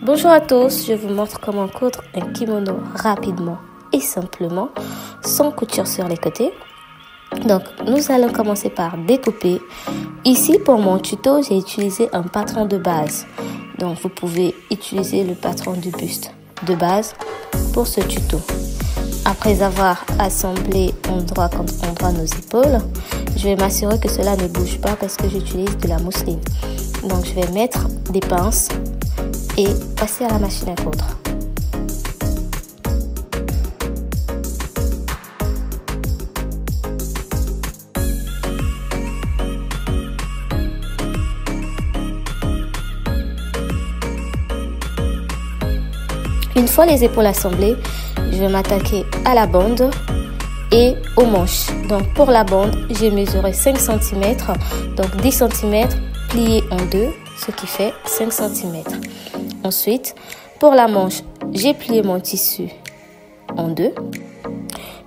Bonjour à tous, je vous montre comment coudre un kimono rapidement et simplement, sans couture sur les côtés. Donc, nous allons commencer par découper. Ici, pour mon tuto, j'ai utilisé un patron de base. Donc, vous pouvez utiliser le patron du buste de base pour ce tuto. Après avoir assemblé endroit contre endroit nos épaules, je vais m'assurer que cela ne bouge pas parce que j'utilise de la mousseline. Donc, je vais mettre des pinces et passer à la machine à coudre. Une fois les épaules assemblées, je vais m'attaquer à la bande et aux manches. Donc pour la bande, j'ai mesuré 5 cm, donc 10 cm pliés en deux, ce qui fait 5 cm. Ensuite, pour la manche, j'ai plié mon tissu en deux.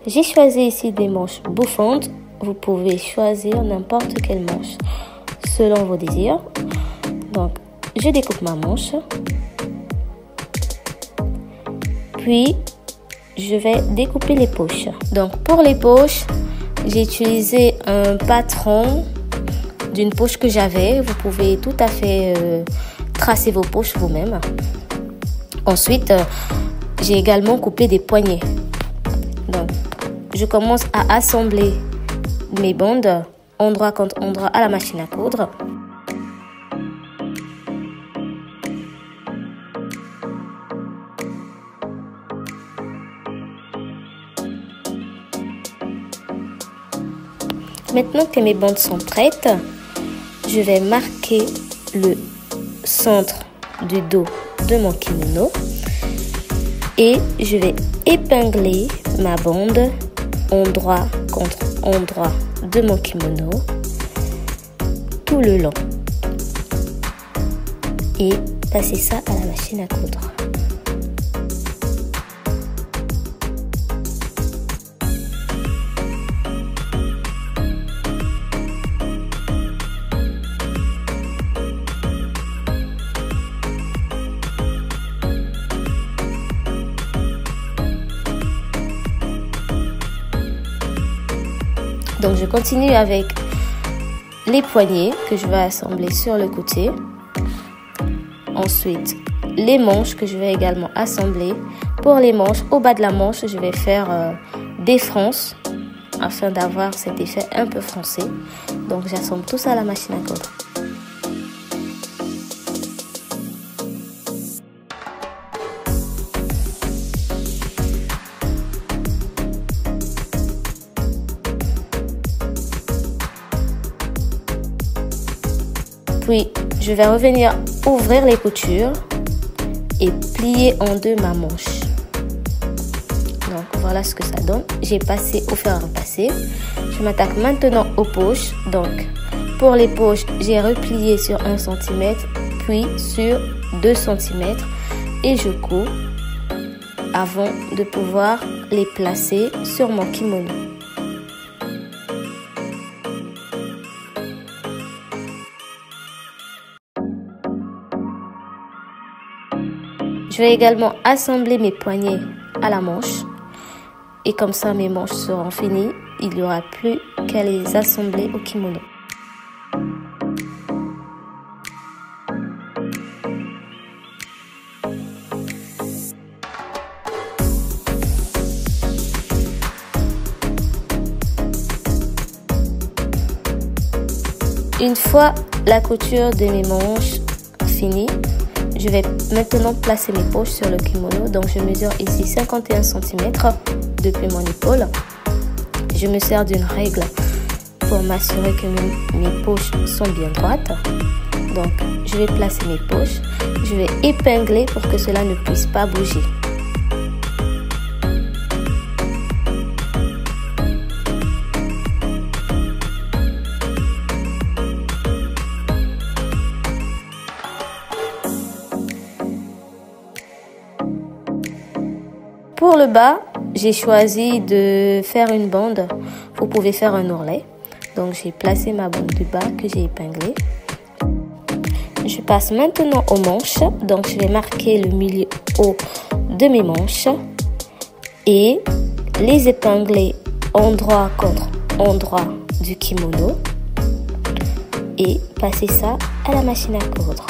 J'ai choisi ici des manches bouffantes. Vous pouvez choisir n'importe quelle manche selon vos désirs. Donc, je découpe ma manche. Puis, je vais découper les poches. Donc, pour les poches, j'ai utilisé un patron d'une poche que j'avais. Vous pouvez tout à fait tracer vos poches vous-même. Ensuite, j'ai également coupé des poignets. Donc, je commence à assembler mes bandes endroit contre endroit à la machine à coudre. Maintenant que mes bandes sont prêtes, je vais marquer le centre du dos de mon kimono et je vais épingler ma bande endroit contre endroit de mon kimono tout le long et passer ça à la machine à coudre. Donc je continue avec les poignets que je vais assembler sur le côté. Ensuite, les manches que je vais également assembler. Pour les manches, au bas de la manche, je vais faire des fronces afin d'avoir cet effet un peu froncé. Donc j'assemble tout ça à la machine à coudre. Puis, je vais revenir ouvrir les coutures et plier en deux ma manche. Donc, voilà ce que ça donne. J'ai passé au fer à repasser. Je m'attaque maintenant aux poches. Donc, pour les poches, j'ai replié sur 1 cm, puis sur 2 cm. Et je couds avant de pouvoir les placer sur mon kimono. Je vais également assembler mes poignets à la manche et comme ça mes manches seront finies. Il n'y aura plus qu'à les assembler au kimono. Une fois la couture de mes manches finie, je vais maintenant placer mes poches sur le kimono. Donc je mesure ici 51 cm depuis mon épaule. Je me sers d'une règle pour m'assurer que mes poches sont bien droites. Donc je vais placer mes poches. Je vais épingler pour que cela ne puisse pas bouger. Pour le bas, j'ai choisi de faire une bande. Vous pouvez faire un ourlet. Donc j'ai placé ma bande du bas que j'ai épinglée. Je passe maintenant aux manches. Donc je vais marquer le milieu haut de mes manches et les épingler endroit contre endroit du kimono et passer ça à la machine à coudre.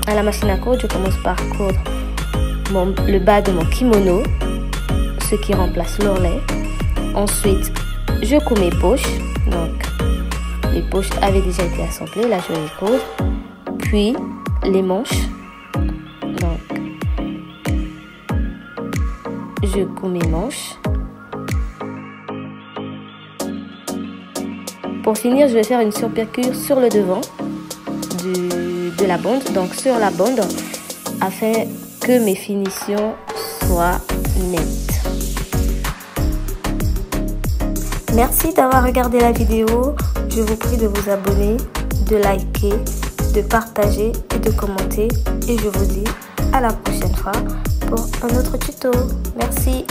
À la machine à coudre, je commence par coudre le bas de mon kimono, ce qui remplace l'ourlet. Ensuite, je couds mes poches. Donc, les poches avaient déjà été assemblées. Là, je vais les coudre. Puis, les manches. Donc, je couds mes manches. Pour finir, je vais faire une surpiqûre sur le devant de la bande, donc sur la bande, afin que mes finitions soient nettes. Merci d'avoir regardé la vidéo. Je vous prie de vous abonner, de liker, de partager et de commenter. Et je vous dis à la prochaine fois pour un autre tuto. Merci.